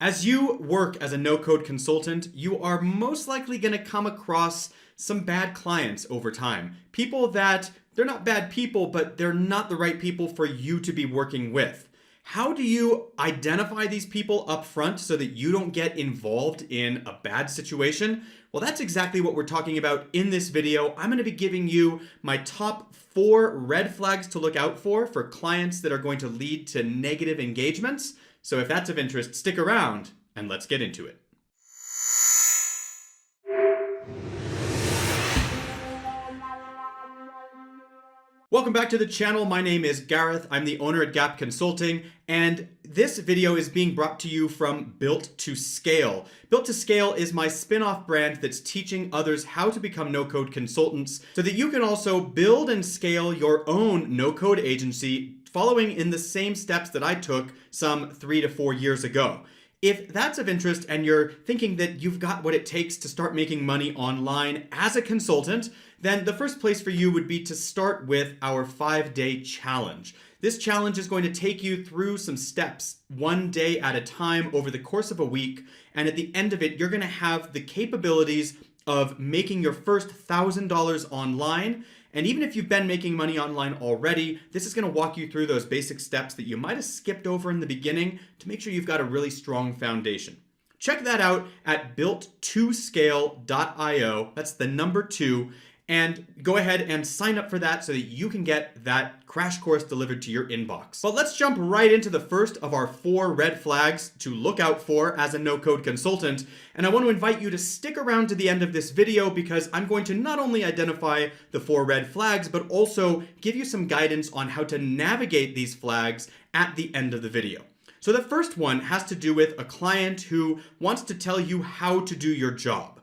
As you work as a no-code consultant, you are most likely going to come across some bad clients over time. People that they're not bad people, but they're not the right people for you to be working with. How do you identify these people up front so that you don't get involved in a bad situation? Well, that's exactly what we're talking about in this video. I'm going to be giving you my top 4 red flags to look out for clients that are going to lead to negative engagements. So if that's of interest, stick around and let's get into it. Welcome back to the channel. My name is Gareth. I'm the owner at Gap Consulting, and this video is being brought to you from Built to Scale. Built to Scale is my spin-off brand that's teaching others how to become no-code consultants so that you can also build and scale your own no-code agency following in the same steps that I took some 3 to 4 years ago. If that's of interest and you're thinking that you've got what it takes to start making money online as a consultant, then the first place for you would be to start with our 5-day challenge. This challenge is going to take you through some steps, one day at a time over the course of a week. And at the end of it, you're going to have the capabilities of making your first $1,000 online. And even if you've been making money online already, this is going to walk you through those basic steps that you might have skipped over in the beginning to make sure you've got a really strong foundation. Check that out at builttoscale.io. That's the number 2. And go ahead and sign up for that so that you can get that crash course delivered to your inbox. But let's jump right into the first of our 4 red flags to look out for as a no-code consultant. And I want to invite you to stick around to the end of this video because I'm going to not only identify the 4 red flags, but also give you some guidance on how to navigate these flags at the end of the video. So the first one has to do with a client who wants to tell you how to do your job.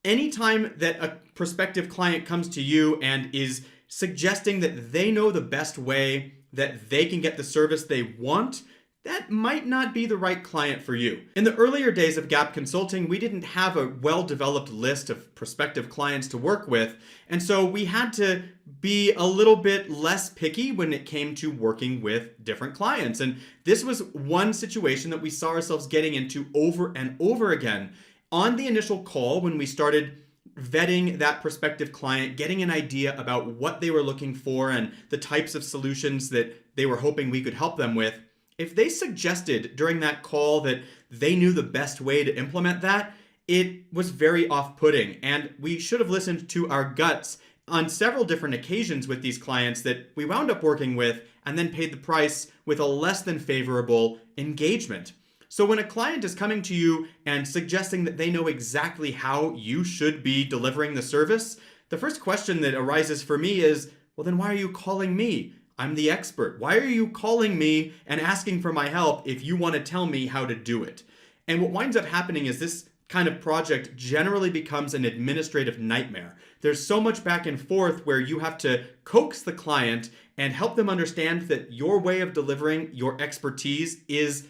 Anytime that a prospective client comes to you and is suggesting that they know the best way that they can get the service they want, that might not be the right client for you. In the earlier days of Gap Consulting, we didn't have a well-developed list of prospective clients to work with, and so we had to be a little bit less picky when it came to working with different clients. And this was one situation that we saw ourselves getting into over and over again. On the initial call, when we started vetting that prospective client, getting an idea about what they were looking for and the types of solutions that they were hoping we could help them with, if they suggested during that call that they knew the best way to implement that, it was very off-putting. And we should have listened to our guts on several different occasions with these clients that we wound up working with and then paid the price with a less than favorable engagement. So when a client is coming to you and suggesting that they know exactly how you should be delivering the service, the first question that arises for me is, well, then why are you calling me? I'm the expert. Why are you calling me and asking for my help if you want to tell me how to do it? And what winds up happening is this kind of project generally becomes an administrative nightmare. There's so much back and forth where you have to coax the client and help them understand that your way of delivering your expertise is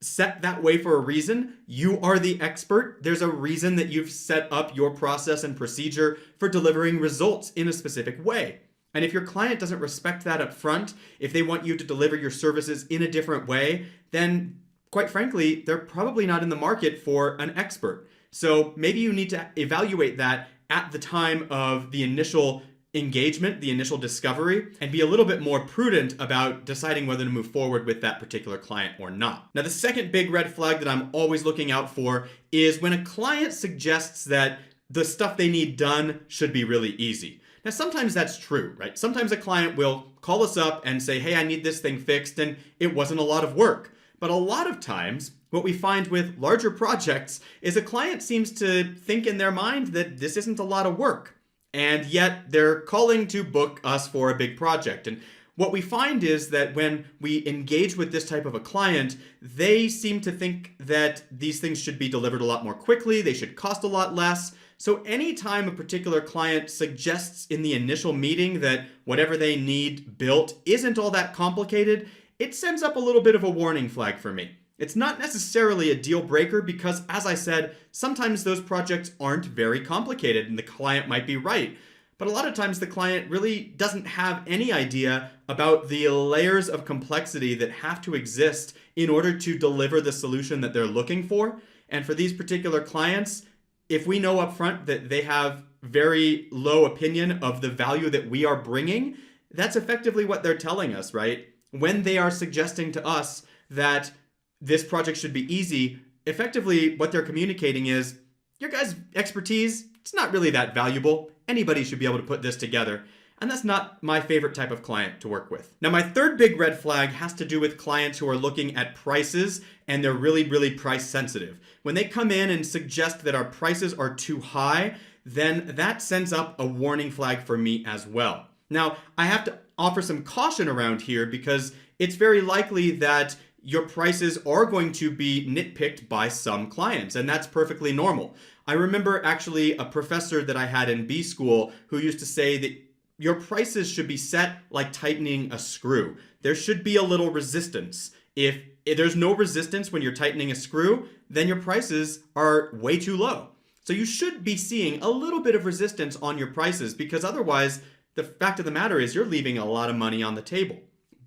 set that way for a reason. You are the expert. There's a reason that you've set up your process and procedure for delivering results in a specific way. And if your client doesn't respect that up front, if they want you to deliver your services in a different way, then quite frankly, they're probably not in the market for an expert. So maybe you need to evaluate that at the time of the initial engagement, the initial discovery, and be a little bit more prudent about deciding whether to move forward with that particular client or not. Now, the second big red flag that I'm always looking out for is when a client suggests that the stuff they need done should be really easy. Now, sometimes that's true, right? Sometimes a client will call us up and say, hey, I need this thing fixed, and it wasn't a lot of work. But a lot of times, what we find with larger projects is a client seems to think in their mind that this isn't a lot of work. And yet they're calling to book us for a big project. And what we find is that when we engage with this type of a client, they seem to think that these things should be delivered a lot more quickly, they should cost a lot less. So anytime a particular client suggests in the initial meeting that whatever they need built isn't all that complicated, it sends up a little bit of a warning flag for me. It's not necessarily a deal breaker because, as I said, sometimes those projects aren't very complicated and the client might be right. But a lot of times the client really doesn't have any idea about the layers of complexity that have to exist in order to deliver the solution that they're looking for. And for these particular clients, if we know upfront that they have very low opinion of the value that we are bringing, that's effectively what they're telling us, right? When they are suggesting to us that this project should be easy, effectively what they're communicating is, your guys' expertise, it's not really that valuable. Anybody should be able to put this together. And that's not my favorite type of client to work with. Now, my third big red flag has to do with clients who are looking at prices and they're really, really price sensitive. When they come in and suggest that our prices are too high, then that sends up a warning flag for me as well. Now, I have to offer some caution around here because it's very likely that your prices are going to be nitpicked by some clients, and that's perfectly normal. I remember actually a professor that I had in B school who used to say that your prices should be set like tightening a screw. There should be a little resistance. If there's no resistance when you're tightening a screw, then your prices are way too low. So you should be seeing a little bit of resistance on your prices because otherwise, the fact of the matter is you're leaving a lot of money on the table.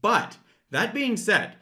But that being said,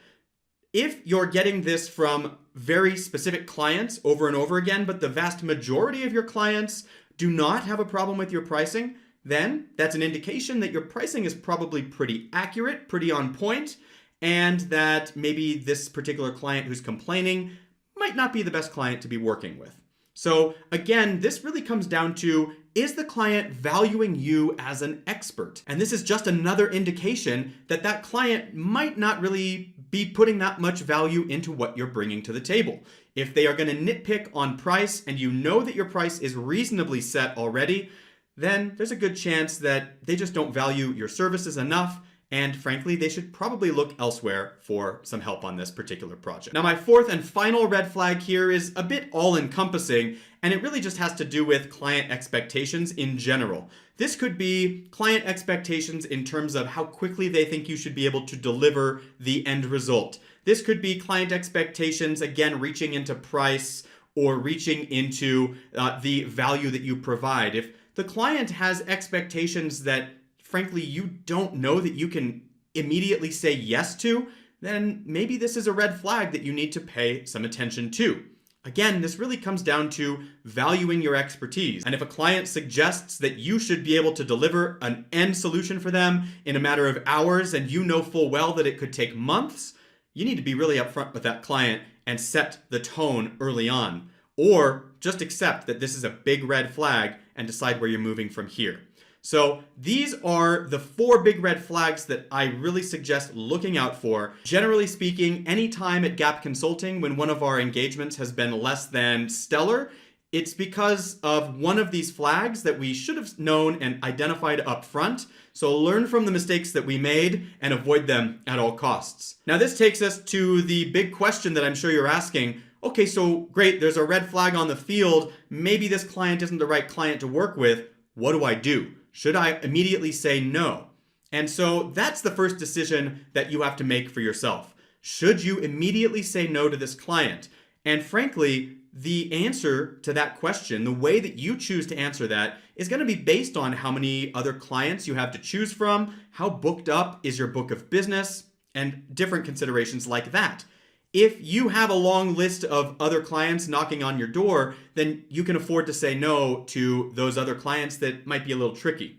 if you're getting this from very specific clients over and over again, but the vast majority of your clients do not have a problem with your pricing, then that's an indication that your pricing is probably pretty accurate, pretty on point, and that maybe this particular client who's complaining might not be the best client to be working with. So again, this really comes down to, is the client valuing you as an expert? And this is just another indication that that client might not really be putting that much value into what you're bringing to the table. If they are going to nitpick on price and you know that your price is reasonably set already, then there's a good chance that they just don't value your services enough. And frankly, they should probably look elsewhere for some help on this particular project. Now, my fourth and final red flag here is a bit all-encompassing, and it really just has to do with client expectations in general. This could be client expectations in terms of how quickly they think you should be able to deliver the end result. This could be client expectations, again, reaching into price or reaching into the value that you provide. If the client has expectations that frankly, you don't know that you can immediately say yes to, then maybe this is a red flag that you need to pay some attention to. Again, this really comes down to valuing your expertise. And if a client suggests that you should be able to deliver an end solution for them in a matter of hours, and you know full well that it could take months, you need to be really upfront with that client and set the tone early on. Or just accept that this is a big red flag and decide where you're moving from here. So these are the 4 big red flags that I really suggest looking out for. Generally speaking, anytime at Gap Consulting when one of our engagements has been less than stellar, it's because of one of these flags that we should have known and identified up front. So learn from the mistakes that we made and avoid them at all costs. Now this takes us to the big question that I'm sure you're asking. Okay, so great, there's a red flag on the field. Maybe this client isn't the right client to work with. What do I do? Should I immediately say no? And so that's the first decision that you have to make for yourself. Should you immediately say no to this client? And frankly, the answer to that question, the way that you choose to answer that, is going to be based on how many other clients you have to choose from, how booked up is your book of business, and different considerations like that. If you have a long list of other clients knocking on your door, then you can afford to say no to those other clients that might be a little tricky.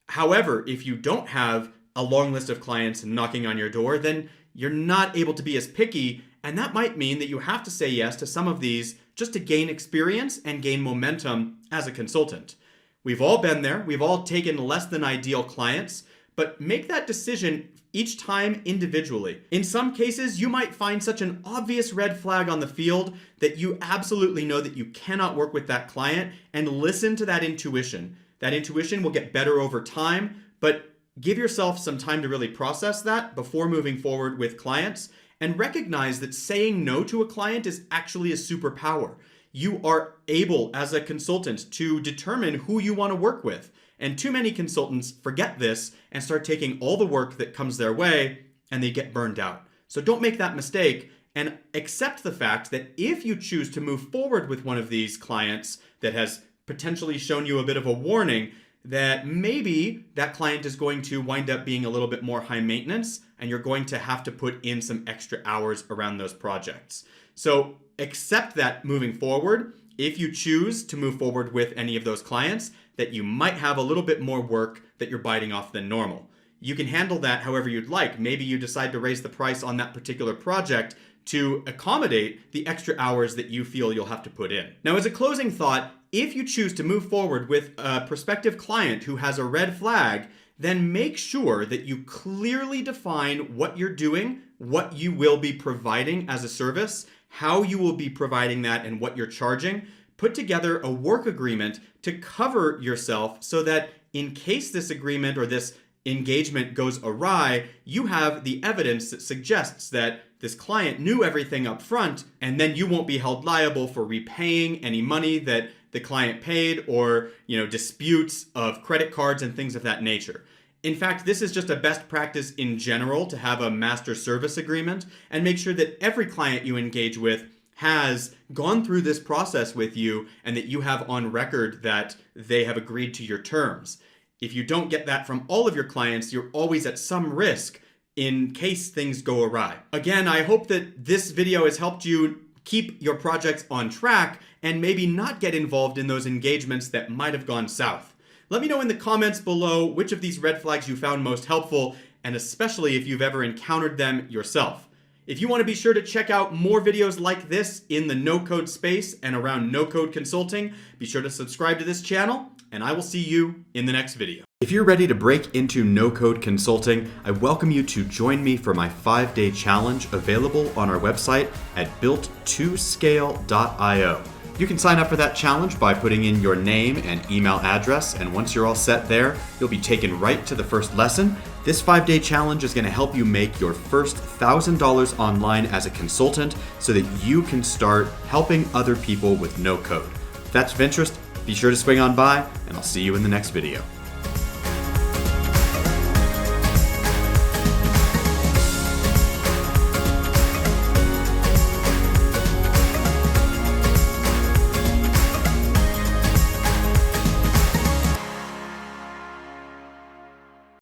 However, if you don't have a long list of clients knocking on your door, then you're not able to be as picky, and that might mean that you have to say yes to some of these just to gain experience and gain momentum as a consultant. We've all been there. We've all taken less than ideal clients, but make that decision each time individually. In some cases, you might find such an obvious red flag on the field that you absolutely know that you cannot work with that client, and listen to that intuition. That intuition will get better over time, but give yourself some time to really process that before moving forward with clients, and recognize that saying no to a client is actually a superpower. You are able, as a consultant, to determine who you want to work with. And too many consultants forget this and start taking all the work that comes their way, and they get burned out. So don't make that mistake, and accept the fact that if you choose to move forward with one of these clients that has potentially shown you a bit of a warning, that maybe that client is going to wind up being a little bit more high maintenance, and you're going to have to put in some extra hours around those projects. So accept that moving forward, if you choose to move forward with any of those clients, that you might have a little bit more work that you're biting off than normal. You can handle that however you'd like. Maybe you decide to raise the price on that particular project to accommodate the extra hours that you feel you'll have to put in. Now, as a closing thought, if you choose to move forward with a prospective client who has a red flag, then make sure that you clearly define what you're doing, what you will be providing as a service, how you will be providing that, and what you're charging. Put together a work agreement to cover yourself so that in case this agreement or this engagement goes awry, you have the evidence that suggests that this client knew everything up front, and then you won't be held liable for repaying any money that the client paid, or disputes of credit cards and things of that nature. In fact, this is just a best practice in general to have a master service agreement and make sure that every client you engage with has gone through this process with you and that you have on record that they have agreed to your terms. If you don't get that from all of your clients, you're always at some risk in case things go awry. Again, I hope that this video has helped you keep your projects on track and maybe not get involved in those engagements that might have gone south. Let me know in the comments below which of these red flags you found most helpful, and especially if you've ever encountered them yourself. If you want to be sure to check out more videos like this in the no-code space and around no-code consulting, be sure to subscribe to this channel, and I will see you in the next video. If you're ready to break into no-code consulting, I welcome you to join me for my 5-day challenge available on our website at built2scale.io. You can sign up for that challenge by putting in your name and email address, and once you're all set there, you'll be taken right to the first lesson. This 5-day challenge is going to help you make your first $1,000 online as a consultant so that you can start helping other people with no code. If that's of interest, be sure to swing on by, and I'll see you in the next video.